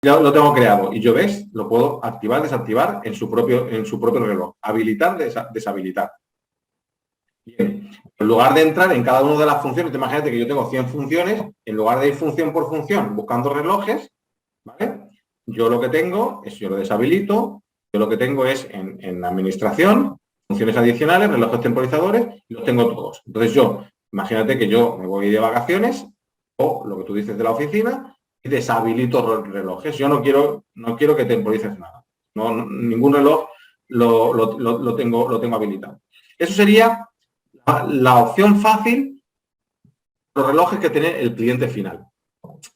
ya lo tengo creado y yo, ¿ves? Lo puedo activar, desactivar en su propio reloj. Habilitar, deshabilitar. Bien. En lugar de entrar en cada una de las funciones, imagínate que yo tengo 100 funciones, en lugar de ir función por función buscando relojes, ¿vale? Yo lo que tengo es, yo lo deshabilito, yo lo que tengo es en administración, funciones adicionales, relojes temporizadores, y los tengo todos. Entonces yo, imagínate que yo me voy de vacaciones, o lo que tú dices de la oficina, y deshabilito relojes. Yo no quiero que temporices nada. Ningún reloj lo tengo habilitado. Eso sería la opción fácil, los relojes que tiene el cliente final.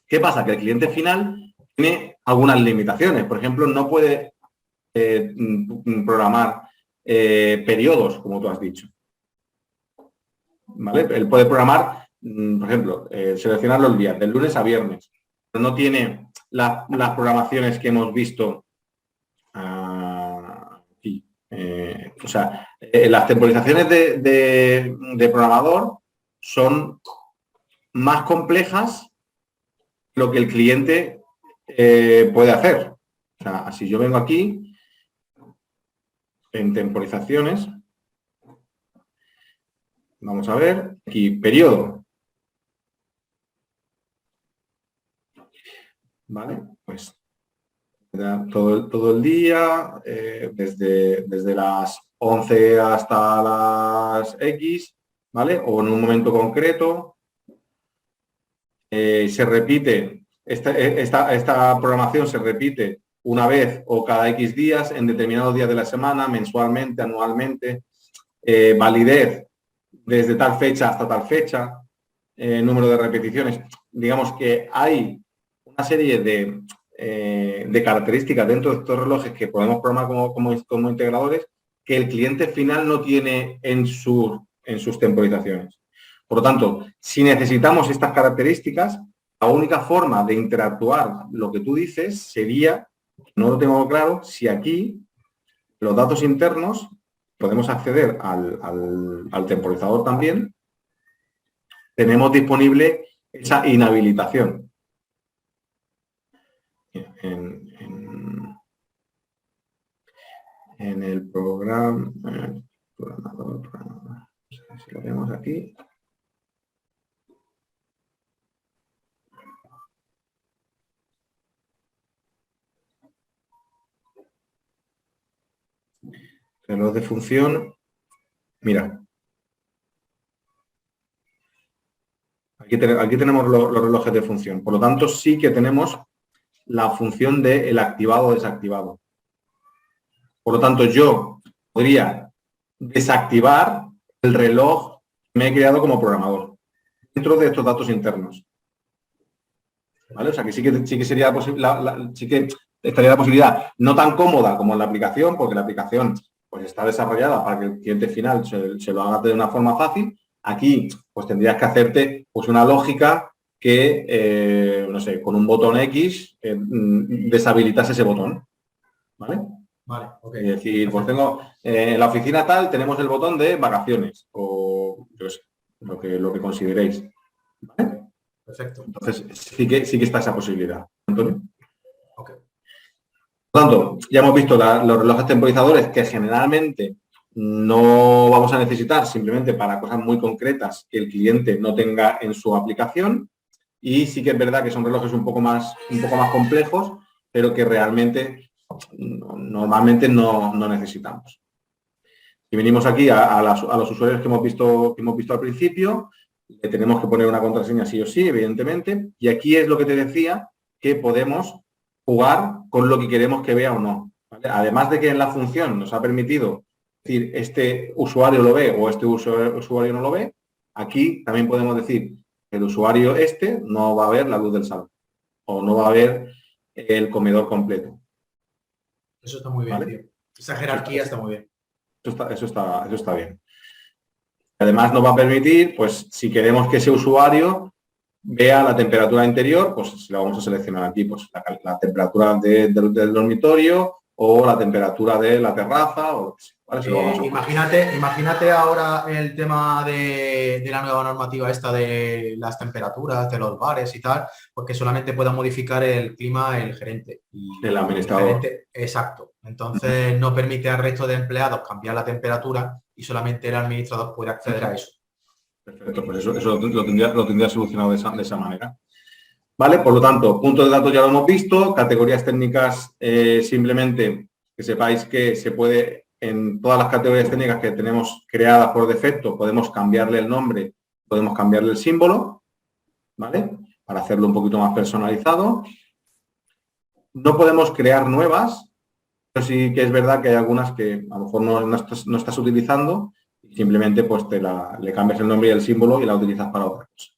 ¿Qué pasa? Que el cliente final tiene algunas limitaciones. Por ejemplo, no puede programar periodos, como tú has dicho. ¿Vale? Él puede programar, por ejemplo, seleccionar los días, de lunes a viernes. Pero no tiene las programaciones que hemos visto aquí. O sea, las temporizaciones de programador son más complejas de lo que el cliente puede hacer. O sea, si yo vengo aquí en temporizaciones, vamos a ver, aquí periodo. ¿Vale? Pues todo el día, desde las 11 hasta las X, ¿vale? O en un momento concreto. Se repite, esta programación se repite una vez o cada X días en determinados días de la semana, mensualmente, anualmente. Validez desde tal fecha hasta tal fecha, número de repeticiones. Digamos que hay una serie de características dentro de estos relojes que podemos programar como integradores que el cliente final no tiene en sus temporizaciones. Por lo tanto, si necesitamos estas características, la única forma de interactuar lo que tú dices sería, no lo tengo claro, si aquí los datos internos podemos acceder al temporizador también, tenemos disponible esa inhabilitación. En el programa, programador. Si lo vemos aquí. Reloj de función. Mira. Aquí tenemos los relojes de función. Por lo tanto, sí que tenemos la función del activado o desactivado. Por lo tanto, yo podría desactivar el reloj que me he creado como programador dentro de estos datos internos. ¿Vale? O sea, que sí que sería posible, sí que estaría la posibilidad, no tan cómoda como en la aplicación, porque la aplicación pues, está desarrollada para que el cliente final se lo haga de una forma fácil. Aquí, pues tendrías que hacerte pues, una lógica que, no sé, con un botón X deshabilitase ese botón. ¿Vale? Vale, ok. Es decir, pues tengo, en la oficina tal tenemos el botón de vacaciones o pues, lo que consideréis. ¿Vale? Perfecto. Entonces, sí que está esa posibilidad. Antonio. Ok. Por lo tanto, ya hemos visto los relojes temporizadores que generalmente no vamos a necesitar simplemente para cosas muy concretas que el cliente no tenga en su aplicación. Y sí que es verdad que son relojes un poco más complejos, pero que realmente normalmente no necesitamos. Si venimos aquí a los usuarios que hemos visto al principio, le tenemos que poner una contraseña sí o sí, evidentemente. Y aquí es lo que te decía, que podemos jugar con lo que queremos que vea o no. ¿Vale? Además de que en la función nos ha permitido decir este usuario lo ve o este usuario no lo ve, aquí también podemos decir el usuario no va a ver la luz del salón o no va a ver el comedor completo. Eso está muy bien, ¿Vale? tío. Esa jerarquía está muy bien. Eso está bien. Además nos va a permitir, pues, si queremos que ese usuario vea la temperatura interior, pues lo vamos a seleccionar aquí, pues la temperatura del dormitorio o la temperatura de la terraza o lo que sea, ¿vale? Se lo vamos a poner. Imagínate ahora el tema de la nueva normativa esta de las temperaturas de los bares y tal, porque solamente pueda modificar el clima el gerente. Y El administrador. Exacto. Entonces no permite al resto de empleados cambiar la temperatura y solamente el administrador puede acceder a eso. Perfecto, pues eso lo tendría solucionado de esa manera. ¿Vale? Por lo tanto, puntos de datos ya lo hemos visto, categorías técnicas, simplemente que sepáis que se puede, en todas las categorías técnicas que tenemos creadas por defecto, podemos cambiarle el nombre, podemos cambiarle el símbolo, ¿vale? Para hacerlo un poquito más personalizado. No podemos crear nuevas, pero sí que es verdad que hay algunas que a lo mejor no estás utilizando, y simplemente pues le cambias el nombre y el símbolo y la utilizas para otra cosa.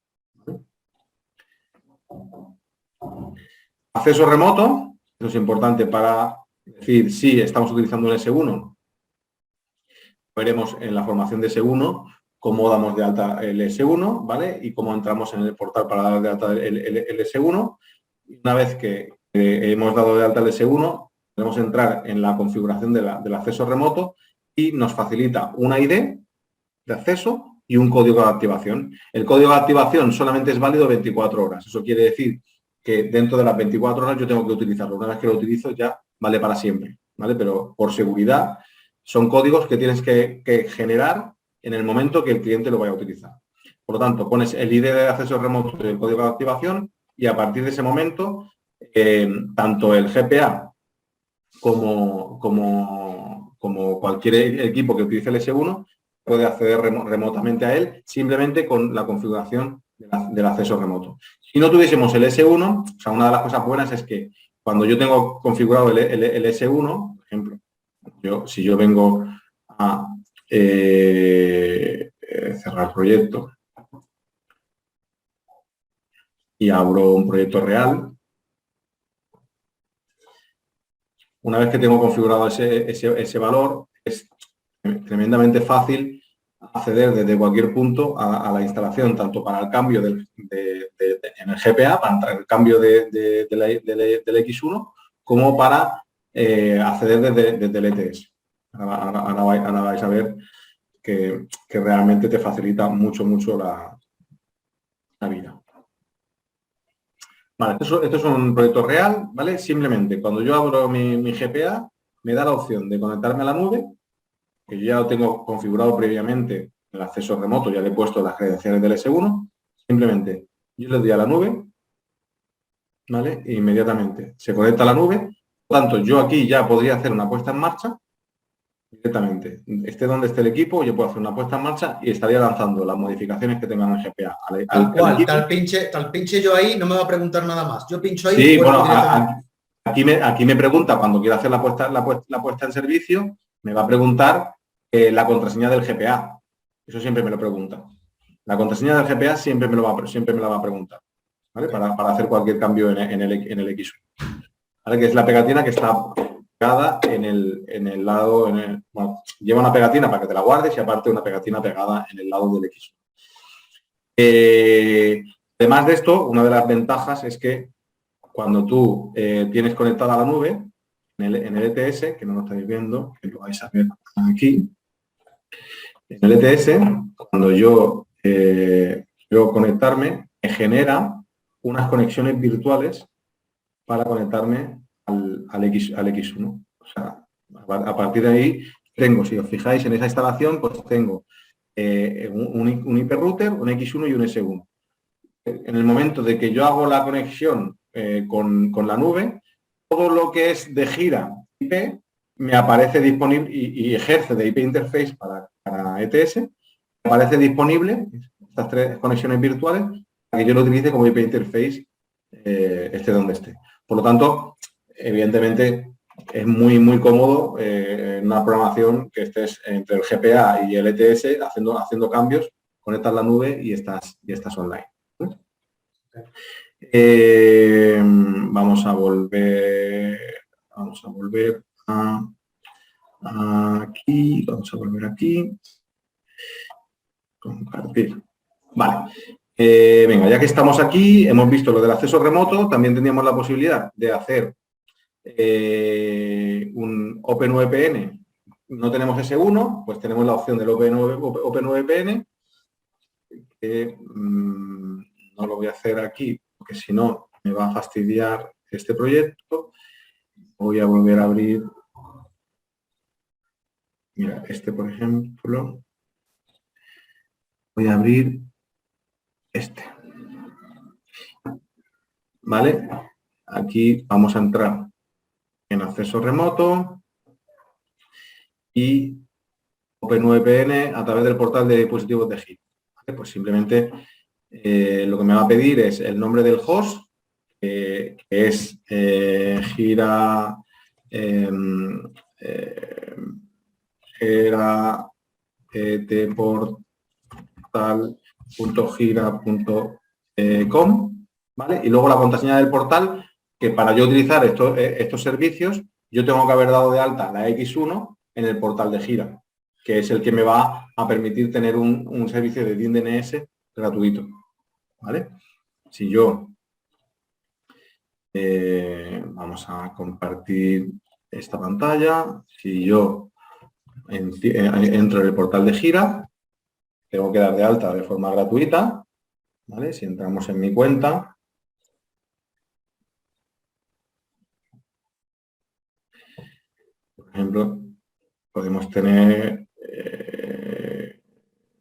Acceso remoto, eso es importante para decir si estamos utilizando un S1. Veremos en la formación de S1 cómo damos de alta el S1, ¿vale? Y cómo entramos en el portal para dar de alta el S1. Una vez que hemos dado de alta el S1, podemos entrar en la configuración del acceso remoto y nos facilita una ID de acceso y un código de activación. El código de activación solamente es válido 24 horas. Eso quiere decir que dentro de las 24 horas yo tengo que utilizarlo. Una vez que lo utilizo ya vale para siempre, ¿vale? Pero por seguridad son códigos que tienes que generar en el momento que el cliente lo vaya a utilizar. Por lo tanto, pones el ID de acceso remoto y el código de activación y a partir de ese momento, tanto el GPA como cualquier equipo que utilice el S1 puede acceder remotamente a él simplemente con la configuración del acceso remoto. Si no tuviésemos el S1, o sea, una de las cosas buenas es que cuando yo tengo configurado el S1, por ejemplo, si yo vengo a cerrar proyecto y abro un proyecto real, una vez que tengo configurado ese valor, es tremendamente fácil acceder desde cualquier punto a la instalación, tanto para el cambio en el GPA, para el cambio del X1, como para acceder desde el ETS. Ahora vais a ver que realmente te facilita mucho la vida. Vale, esto es un proyecto real, ¿vale? Simplemente cuando yo abro mi GPA, me da la opción de conectarme a la nube, que yo ya lo tengo configurado previamente, el acceso remoto, ya le he puesto las credenciales del S1, simplemente yo le doy a la nube, ¿vale? E inmediatamente se conecta a la nube, por lo tanto yo aquí ya podría hacer una puesta en marcha directamente. Esté donde esté el equipo, yo puedo hacer una puesta en marcha y estaría lanzando las modificaciones que tengan en GPA. Tal pinche yo ahí, no me va a preguntar nada más. Yo pincho ahí. Sí, bueno, aquí me pregunta cuando quiero hacer la puesta en servicio, me va a preguntar la contraseña del GPA. Eso siempre me lo pregunta. La contraseña del GPA siempre me la va a preguntar, ¿vale? Para hacer cualquier cambio en el X1. ¿Vale? Que es la pegatina que está pegada en el lado, bueno, lleva una pegatina para que te la guardes y aparte una pegatina pegada en el lado del X1. Además de esto, una de las ventajas es que cuando tú tienes conectada la nube, en el ETS, que no lo estáis viendo, que lo vais a ver aquí, en el ETS, cuando yo quiero conectarme, me genera unas conexiones virtuales para conectarme al X1. O sea, a partir de ahí tengo, si os fijáis en esa instalación, pues tengo un IP router, un X1 y un S1. En el momento de que yo hago la conexión con la nube, todo lo que es de gira IP me aparece disponible y ejerce de IP interface para ETS, me aparece disponible estas tres conexiones virtuales para que yo lo utilice como IP interface esté donde esté. Por lo tanto, evidentemente es muy cómodo una programación que estés entre el GPA y el ETS haciendo cambios, conectas la nube y estás online. Vamos a volver aquí, vamos a volver aquí. Compartir. Vale. Venga, ya que estamos aquí, hemos visto lo del acceso remoto, también teníamos la posibilidad de hacer un OpenVPN, no tenemos S1, pues tenemos la opción del OpenVPN, que no lo voy a hacer aquí, porque si no me va a fastidiar este proyecto. Voy a volver a abrir, mira, este por ejemplo, voy a abrir este. ¿Vale? Aquí vamos a entrar en acceso remoto y OpenVPN a través del portal de dispositivos de Gira. ¿Vale? Pues simplemente lo que me va a pedir es el nombre del host, que es Gira portal.gira.com, ¿vale? Y luego la contraseña del portal, que para yo utilizar estos servicios, yo tengo que haber dado de alta la X1 en el portal de Gira, que es el que me va a permitir tener un servicio de DIN DNS gratuito, ¿vale? Si yo vamos a compartir esta pantalla, si yo entro en el portal de Gira, tengo que dar de alta de forma gratuita, ¿vale? Si entramos en mi cuenta, por ejemplo, podemos tener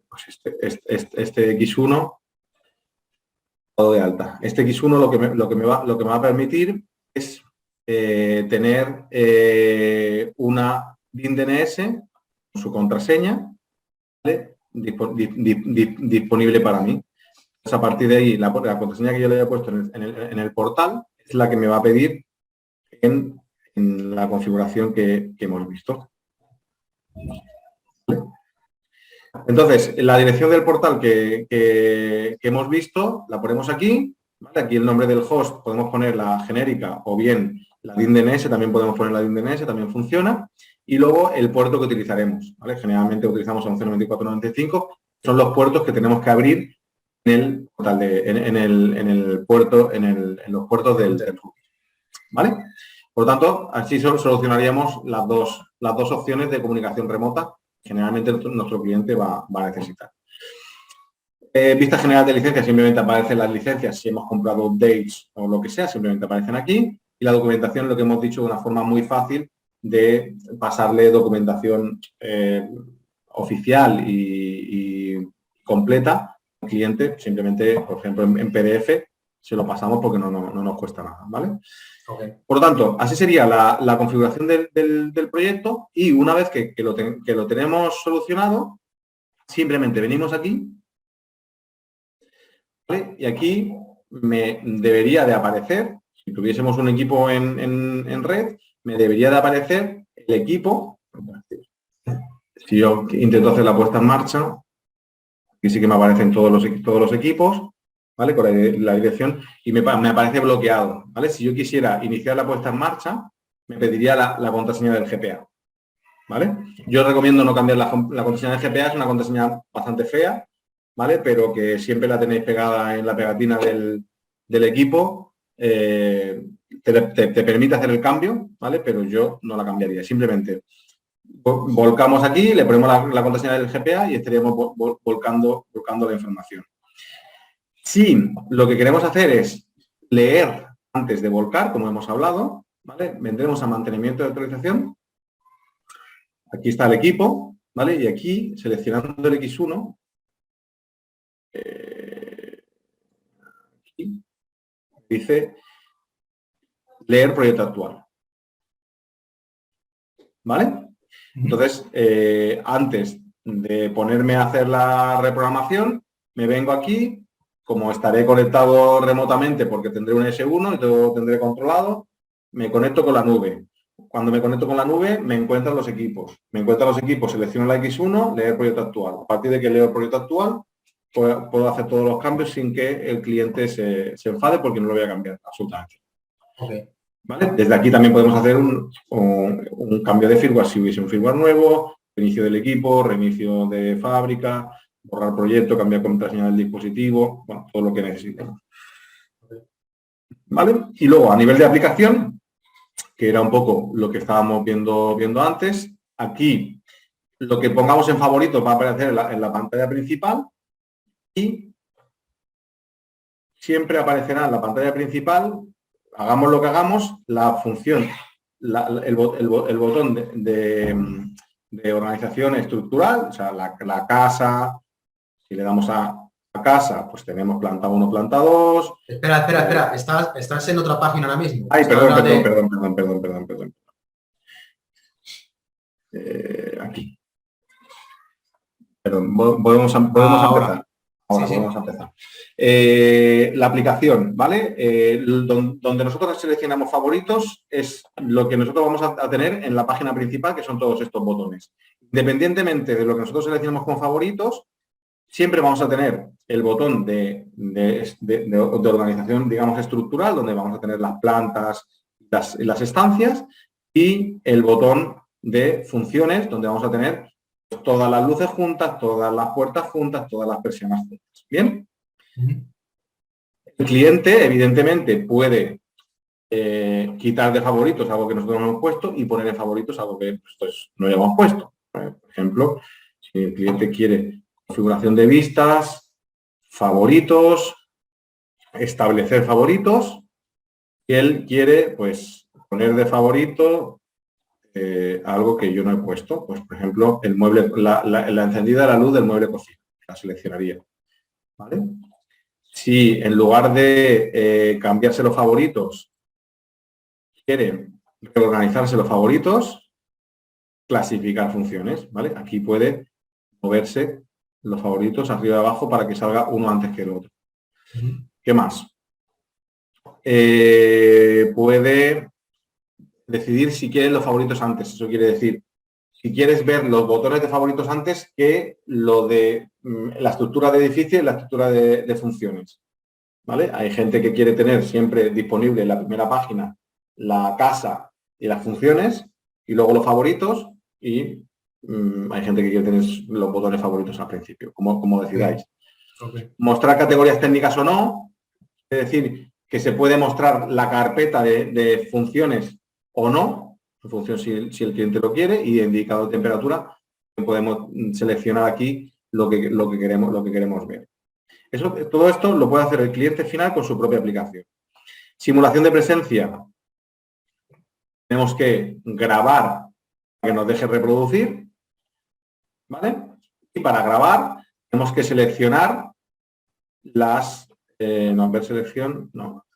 pues este X1 dado de alta. Este X1 lo que me va a permitir es tener una DIN DNS con su contraseña, ¿vale? Disponible para mí. Pues a partir de ahí, la contraseña que yo le haya puesto en el portal es la que me va a pedir en la configuración que hemos visto. ¿Vale? Entonces, la dirección del portal que hemos visto la ponemos aquí, ¿vale? Aquí el nombre del host podemos poner la genérica o bien la DIN DNS, también podemos poner la DIN DNS, también funciona. Y luego el puerto que utilizaremos, ¿vale? Generalmente utilizamos 11.94.95, son los puertos que tenemos que abrir en los puertos del router, ¿vale? Por lo tanto, así solucionaríamos las dos opciones de comunicación remota que generalmente nuestro cliente va a necesitar. Vista general de licencias, simplemente aparecen las licencias si hemos comprado updates o lo que sea, simplemente aparecen aquí. Y la documentación, lo que hemos dicho, de una forma muy fácil de pasarle documentación oficial y completa al cliente, simplemente, por ejemplo, en PDF se lo pasamos porque no nos cuesta nada, ¿vale? Okay. Por lo tanto, así sería la configuración del proyecto y una vez que lo tenemos solucionado, simplemente venimos aquí, ¿vale? Y aquí me debería de aparecer, si tuviésemos un equipo en red, me debería de aparecer el equipo. Si yo intento hacer la puesta en marcha, aquí sí que me aparecen todos los equipos, ¿vale? Con la dirección y me aparece bloqueado, ¿vale? Si yo quisiera iniciar la puesta en marcha, me pediría la contraseña del GPA, ¿vale? Yo recomiendo no cambiar la contraseña del GPA, es una contraseña bastante fea, ¿vale? Pero que siempre la tenéis pegada en la pegatina del equipo, te permite hacer el cambio, ¿vale? Pero yo no la cambiaría, simplemente volcamos aquí, le ponemos la contraseña del GPA y estaríamos volcando la información. Si lo que queremos hacer es leer antes de volcar, como hemos hablado, ¿vale? Vendremos a mantenimiento de actualización. Aquí está el equipo, ¿vale? Y aquí, seleccionando el X1, aquí, dice leer proyecto actual. ¿Vale? Entonces, antes de ponerme a hacer la reprogramación, me vengo aquí. Como estaré conectado remotamente porque tendré un S1 y todo tendré controlado, me conecto con la nube. Cuando me conecto con la nube, me encuentran los equipos. Me encuentran los equipos, selecciono la X1, leer proyecto actual. A partir de que leo el proyecto actual, puedo hacer todos los cambios sin que el cliente se enfade porque no lo voy a cambiar absolutamente. Okay. ¿Vale? Desde aquí también podemos hacer un cambio de firmware si hubiese un firmware nuevo, reinicio del equipo, reinicio de fábrica, borrar proyecto, cambiar contraseña del dispositivo, bueno, todo lo que necesitemos. ¿Vale? Y luego, a nivel de aplicación, que era un poco lo que estábamos viendo antes. Aquí, lo que pongamos en favoritos va a aparecer en la pantalla principal y siempre aparecerá en la pantalla principal, hagamos lo que hagamos, la función, el botón de organización estructural, o sea, la casa. Si le damos a casa, pues tenemos planta 1, planta 2. Espera. Estás en otra página ahora mismo. Ay, perdón. Aquí. Perdón, podemos empezar. Ahora sí. podemos empezar. La aplicación, ¿vale? Donde nosotros seleccionamos favoritos es lo que nosotros vamos a tener en la página principal, que son todos estos botones. Independientemente de lo que nosotros seleccionemos con favoritos, siempre vamos a tener el botón de organización, digamos, estructural, donde vamos a tener las plantas, las estancias, y el botón de funciones, donde vamos a tener todas las luces juntas, todas las puertas juntas, todas las persianas juntas. ¿Bien? El cliente, evidentemente, puede quitar de favoritos algo que nosotros no hemos puesto y poner en favoritos algo que nosotros no hayamos puesto. Por ejemplo, si el cliente quiere configuración de vistas, favoritos, establecer favoritos, y él quiere, pues, poner de favorito algo que yo no he puesto, pues por ejemplo el mueble, la encendida de la luz del mueble cocina, la seleccionaría, ¿vale? Si en lugar de cambiarse los favoritos quiere reorganizarse los favoritos, clasificar funciones, ¿vale? Aquí puede moverse los favoritos arriba y abajo para que salga uno antes que el otro. ¿Qué más? Puede decidir si quieres los favoritos antes. Eso quiere decir, si quieres ver los botones de favoritos antes que lo de la estructura de edificio y la estructura de funciones. ¿Vale? Hay gente que quiere tener siempre disponible en la primera página la casa y las funciones y luego los favoritos, y hay gente que quiere tener los botones favoritos al principio, como decidáis. Okay. Mostrar categorías técnicas o no, es decir, que se puede mostrar la carpeta de funciones o no, en función si el cliente lo quiere, y indicador de temperatura, podemos seleccionar aquí lo que queremos ver. Todo esto lo puede hacer el cliente final con su propia aplicación. Simulación de presencia. Tenemos que grabar para que nos deje reproducir, ¿vale? Y para grabar tenemos que seleccionar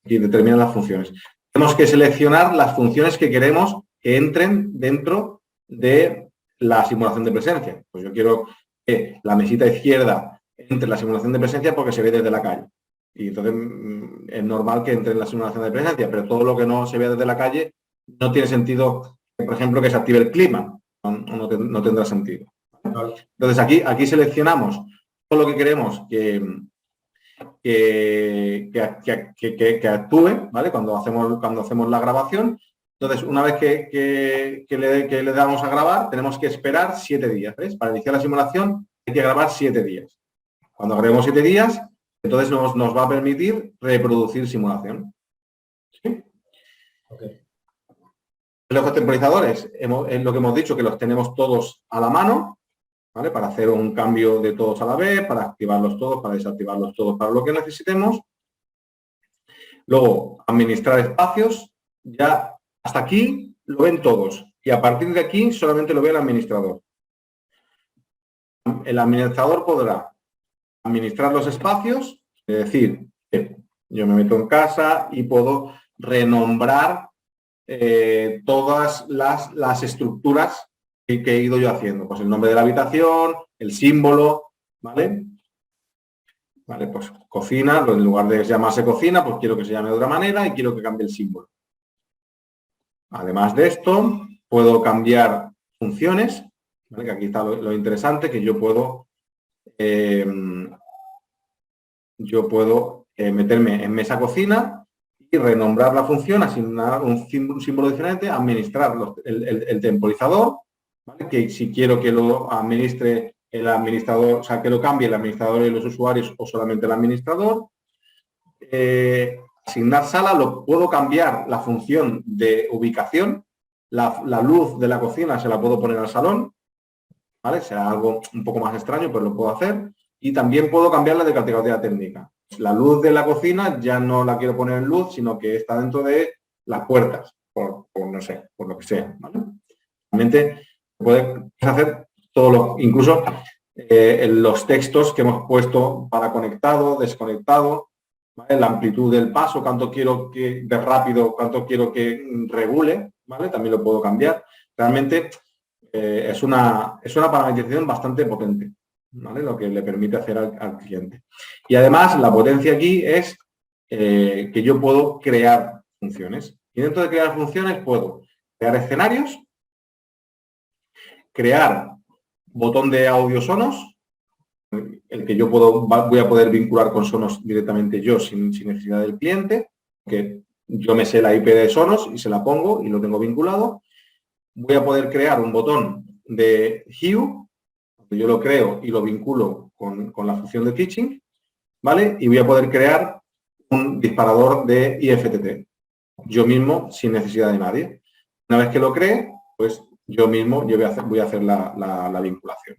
aquí determinan las funciones. Tenemos que seleccionar las funciones que queremos que entren dentro de la simulación de presencia. Pues yo quiero que la mesita izquierda entre en la simulación de presencia porque se ve desde la calle. Y entonces es normal que entre en la simulación de presencia, pero todo lo que no se vea desde la calle no tiene sentido, por ejemplo, que se active el clima. No tendrá sentido. Entonces aquí seleccionamos todo lo que queremos que actúe, ¿vale? Cuando hacemos la grabación. Entonces, una vez que le damos a grabar, tenemos que esperar 7 días. ¿Ves? Para iniciar la simulación hay que grabar 7 días. Cuando grabemos 7 días, entonces nos va a permitir reproducir simulación. ¿Sí? Okay. Los temporizadores, es lo que hemos dicho, que los tenemos todos a la mano, ¿vale? Para hacer un cambio de todos a la vez, para activarlos todos, para desactivarlos todos, para lo que necesitemos. Luego, administrar espacios. Ya hasta aquí lo ven todos. Y a partir de aquí solamente lo ve el administrador. El administrador podrá administrar los espacios, es decir, yo me meto en casa y puedo renombrar todas las estructuras que he ido yo haciendo. Pues el nombre de la habitación, el símbolo, ¿vale? Vale, pues cocina, en lugar de llamarse cocina, pues quiero que se llame de otra manera y quiero que cambie el símbolo. Además de esto, puedo cambiar funciones, ¿vale? Que aquí está lo interesante, que yo puedo meterme en mesa cocina y renombrar la función, asignar un símbolo diferente, administrar el temporizador, ¿vale? Que si quiero que lo administre el administrador, o sea, que lo cambie el administrador y los usuarios o solamente el administrador. Asignar sala, lo puedo cambiar la función de ubicación. La luz de la cocina se la puedo poner al salón, ¿vale? Será algo un poco más extraño, pero lo puedo hacer. Y también puedo cambiarla de categoría técnica. La luz de la cocina ya no la quiero poner en luz, sino que está dentro de las puertas, por no sé, por lo que sea, ¿vale? Realmente puedes hacer incluso los textos que hemos puesto para conectado, desconectado, ¿vale? La amplitud del paso, cuánto quiero que de rápido, cuánto quiero que regule, ¿vale? También lo puedo cambiar. Realmente es una parametrización bastante potente, ¿vale? Lo que le permite hacer al cliente. Y además, la potencia aquí es que yo puedo crear funciones. Y dentro de crear funciones puedo crear escenarios, crear botón de audio Sonos, el que yo voy a poder vincular con Sonos directamente yo sin necesidad del cliente, que yo me sé la IP de Sonos y se la pongo y lo tengo vinculado. Voy a poder crear un botón de Hue, yo lo creo y lo vinculo con la función de Teaching, ¿vale? Y voy a poder crear un disparador de IFTT, yo mismo, sin necesidad de nadie. Una vez que lo cree, pues yo mismo voy a hacer la vinculación.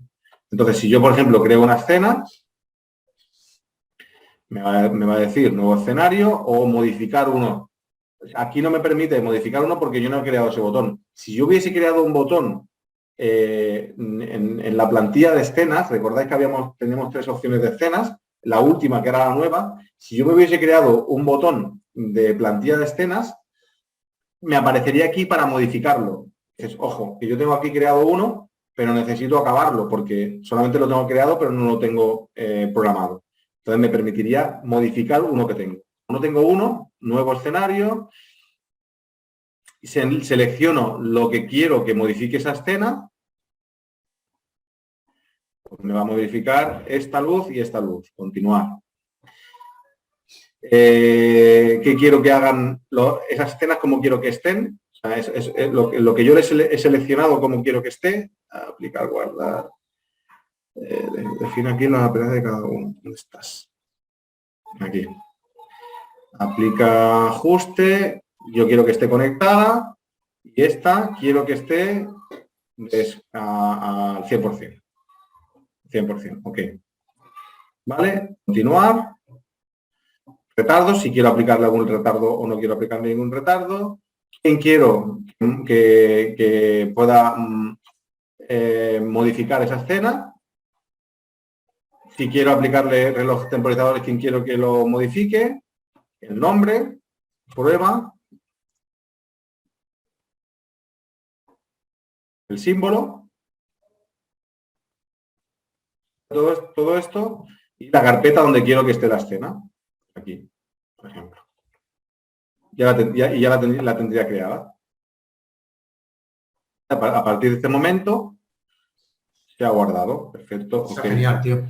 Entonces, si yo, por ejemplo, creo una escena, me va a decir nuevo escenario o modificar uno. Aquí no me permite modificar uno porque yo no he creado ese botón. Si yo hubiese creado un botón en la plantilla de escenas, recordáis que teníamos 3 opciones de escenas, la última, que era la nueva, si yo me hubiese creado un botón de plantilla de escenas, me aparecería aquí para modificarlo. Dices, ojo, que yo tengo aquí creado uno, pero necesito acabarlo porque solamente lo tengo creado, pero no lo tengo programado. Entonces me permitiría modificar uno que tengo. No tengo uno, nuevo escenario, selecciono lo que quiero que modifique esa escena, pues me va a modificar esta luz y esta luz, continuar. ¿Qué quiero que hagan esas escenas? ¿Cómo quiero que estén? O sea, es lo que yo he seleccionado, cómo quiero que esté. Aplicar, guardar. Defino aquí las operaciones de cada uno. ¿Dónde estás? Aquí. Aplica ajuste. Yo quiero que esté conectada. Y esta quiero que esté al 100%. 100%. Ok. ¿Vale? Continuar. Retardos, si quiero aplicarle algún retardo o no quiero aplicarle ningún retardo. ¿Quién quiero que pueda modificar esa escena? Si quiero aplicarle reloj temporizadores, ¿quién quiero que lo modifique? El nombre, prueba, el símbolo, todo esto y la carpeta donde quiero que esté la escena. Aquí, por ejemplo. Ya la tendría creada. A partir de este momento se ha guardado. Perfecto. Está okay. Genial, tío.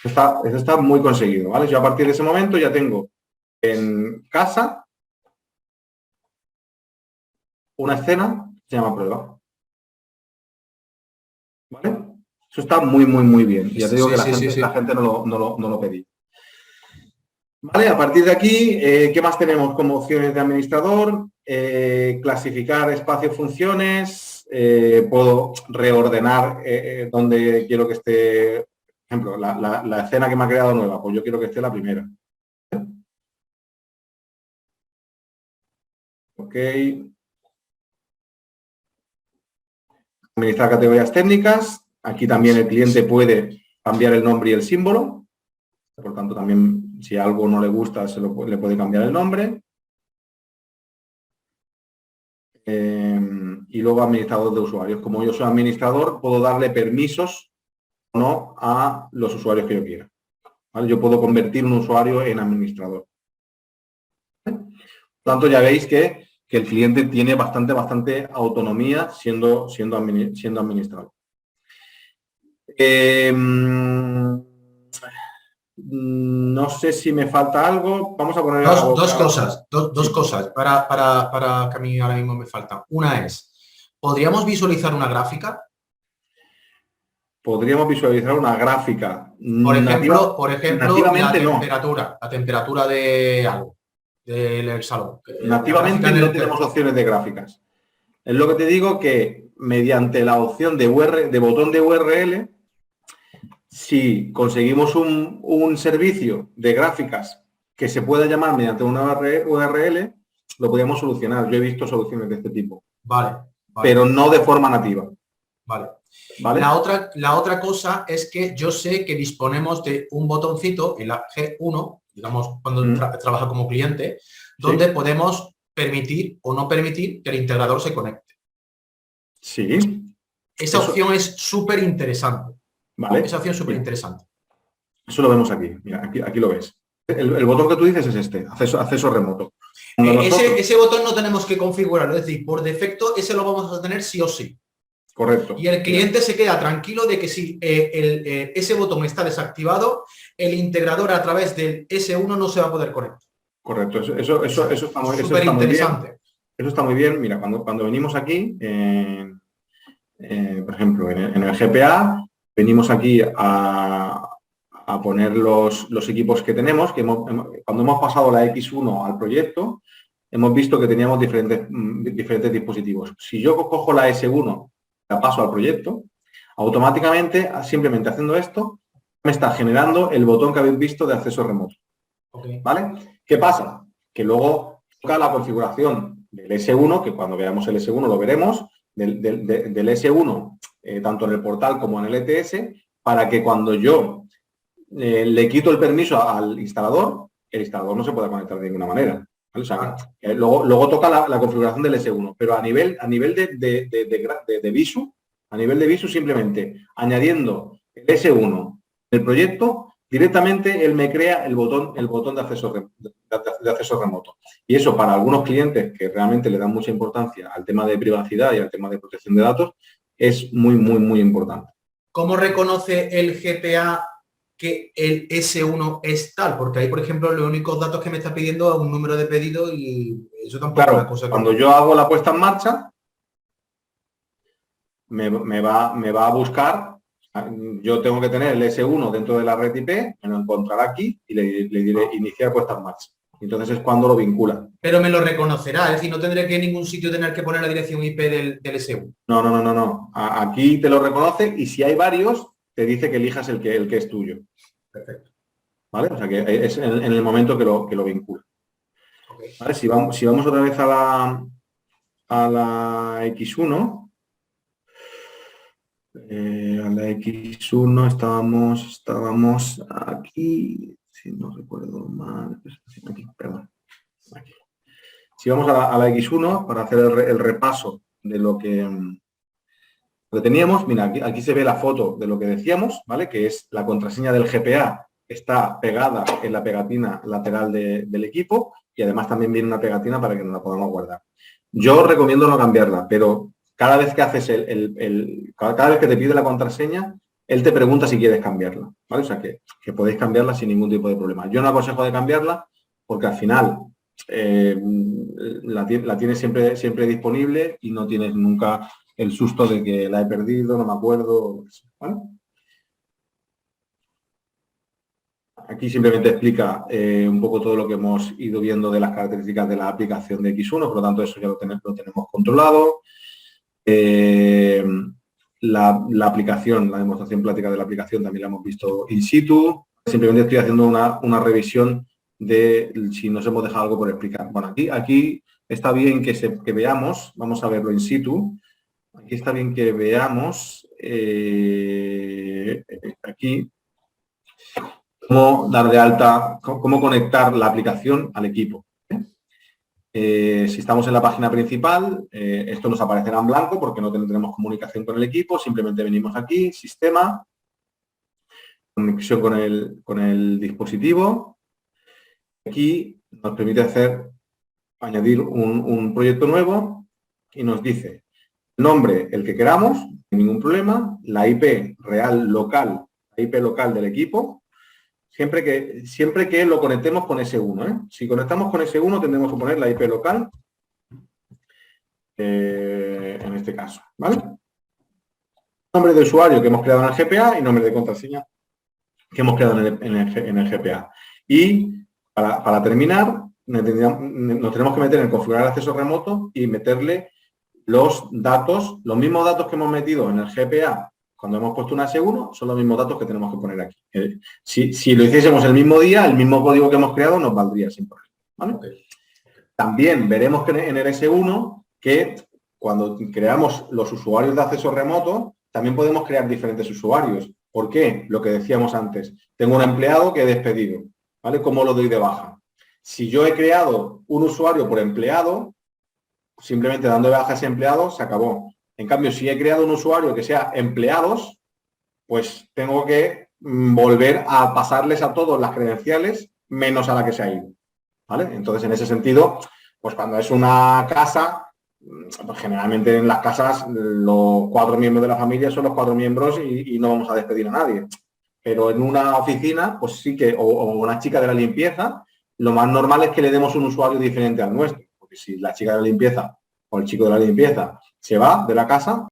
Eso está muy conseguido, ¿vale? Yo a partir de ese momento ya tengo en casa una escena que se llama prueba. ¿Vale? Eso está muy, muy, muy bien. Ya te digo que la gente no lo pedía. Vale, a partir de aquí, ¿qué más tenemos como opciones de administrador? Clasificar espacios, funciones. Puedo reordenar donde quiero que esté, por ejemplo, la escena que me ha creado nueva. Pues yo quiero que esté la primera. Ok. Administrar categorías técnicas. Aquí también el cliente puede cambiar el nombre y el símbolo. Por tanto, también si algo no le gusta, le puede cambiar el nombre. Y luego administrador de usuarios. Como yo soy administrador, puedo darle permisos o no a los usuarios que yo quiera. ¿Vale? Yo puedo convertir un usuario en administrador. Por tanto, ya veis que el cliente tiene bastante autonomía siendo administrador. No sé si me falta algo. Vamos a poner dos cosas para que a mí ahora mismo me faltan. Una es, ¿podríamos visualizar una gráfica? Podríamos visualizar una gráfica. Por ejemplo, nativamente la temperatura de algo. del salón. Nativamente no tenemos opciones de gráficas. Es lo que te digo, que mediante la opción de botón de URL, si conseguimos un servicio de gráficas que se pueda llamar mediante una URL, lo podemos solucionar. Yo he visto soluciones de este tipo. Vale. Pero no de forma nativa. Vale. ¿Vale? La otra cosa es que yo sé que disponemos de un botoncito en la G1, digamos, cuando trabaja como cliente, donde podemos permitir o no permitir que el integrador se conecte. Sí. Esa opción es súper interesante. Vale. Esa opción es súper interesante. Eso lo vemos aquí. Mira, aquí lo ves. El botón que tú dices es este, acceso remoto. Ese botón no tenemos que configurarlo, es decir, por defecto ese lo vamos a tener sí o sí. Correcto. Y el cliente se queda tranquilo de que si ese botón está desactivado, el integrador a través del S1 no se va a poder conectar. Correcto. Eso está muy, súper interesante. Eso está muy bien. Mira, cuando venimos aquí, por ejemplo, en el GPA, venimos aquí a poner los equipos que tenemos, cuando hemos pasado la X1 al proyecto, hemos visto que teníamos diferentes dispositivos. Si yo cojo la S1, la paso al proyecto, automáticamente, simplemente haciendo esto, me está generando el botón que habéis visto de acceso remoto. Okay. ¿Vale? ¿Qué pasa? Que luego toca la configuración del S1, que cuando veamos el S1 lo veremos, del S1, tanto en el portal como en el ETS, para que cuando yo le quito el permiso al instalador, el instalador no se puede conectar de ninguna manera. ¿Vale? O sea, luego toca la configuración del S1, pero a nivel de Visu, simplemente añadiendo el S1 del proyecto, directamente él me crea el botón de acceso remoto. Y eso para algunos clientes que realmente le dan mucha importancia al tema de privacidad y al tema de protección de datos, es muy, muy, muy importante. ¿Cómo reconoce el GPA que el S1 es tal? Porque ahí, por ejemplo, los únicos datos que me está pidiendo es un número de pedido y eso tampoco es una cosa. Cuando yo hago la puesta en marcha, me va a buscar. Yo tengo que tener el S1 dentro de la red IP, me lo encontrará aquí y le diré iniciar puesta en marcha. Entonces es cuando lo vincula. Pero me lo reconocerá, es decir, no tendré que en ningún sitio tener que poner la dirección IP del S1. No. Aquí te lo reconoce y si hay varios, te dice que elijas el que es tuyo. Perfecto. ¿Vale? O sea que es en el momento que lo vincula. Okay. ¿Vale? Si vamos otra vez a la X1, a la X1 estábamos aquí, si no recuerdo mal, aquí, perdón. Aquí. Si vamos a la X1 para hacer el repaso de lo que teníamos, mira, aquí se ve la foto de lo que decíamos, ¿vale? Que es la contraseña del GPA, está pegada en la pegatina lateral del equipo y además también viene una pegatina para que nos la podamos guardar. Yo recomiendo no cambiarla, pero cada vez que haces cada vez que te pide la contraseña, él te pregunta si quieres cambiarla, ¿vale? O sea que podéis cambiarla sin ningún tipo de problema. Yo no aconsejo de cambiarla porque al final la tienes siempre disponible y no tienes nunca el susto de que la he perdido, no me acuerdo, ¿vale? Aquí simplemente explica un poco todo lo que hemos ido viendo de las características de la aplicación de X1, por lo tanto eso ya lo tenemos controlado. La aplicación, la demostración práctica de la aplicación también la hemos visto in situ. Simplemente estoy haciendo una revisión de si nos hemos dejado algo por explicar. Bueno, aquí está bien que veamos, vamos a verlo in situ. Aquí está bien que veamos aquí cómo dar de alta, cómo conectar la aplicación al equipo. Si estamos en la página principal, esto nos aparecerá en blanco porque no tendremos comunicación con el equipo, simplemente venimos aquí, sistema, conexión con el dispositivo. Aquí nos permite añadir un proyecto nuevo y nos dice el nombre, el que queramos, sin ningún problema, la IP real local, la IP local del equipo, siempre que lo conectemos con S1, ¿eh? Si conectamos con S1 tendremos que poner la IP local, en este caso, ¿vale? Nombre de usuario que hemos creado en el GPA y nombre de contraseña que hemos creado en el GPA. Y para terminar, nos tenemos que meter en configurar el acceso remoto y meterle los datos, los mismos datos que hemos metido en el GPA cuando hemos puesto un AS1, son los mismos datos que tenemos que poner aquí. Si lo hiciésemos el mismo día, el mismo código que hemos creado nos valdría sin problema, ¿vale? Okay. También veremos que en el S1 que cuando creamos los usuarios de acceso remoto, también podemos crear diferentes usuarios. ¿Por qué? Lo que decíamos antes. Tengo un empleado que he despedido, ¿vale? ¿Cómo lo doy de baja? Si yo he creado un usuario por empleado, simplemente dando de baja a ese empleado, se acabó. En cambio, si he creado un usuario que sea empleados, pues tengo que volver a pasarles a todos las credenciales menos a la que se ha ido, ¿vale? Entonces, en ese sentido, pues cuando es una casa, pues generalmente en las casas los 4 miembros de la familia son los 4 miembros y no vamos a despedir a nadie. Pero en una oficina, pues sí que, o una chica de la limpieza, lo más normal es que le demos un usuario diferente al nuestro. Porque si la chica de la limpieza o el chico de la limpieza se va de la casa,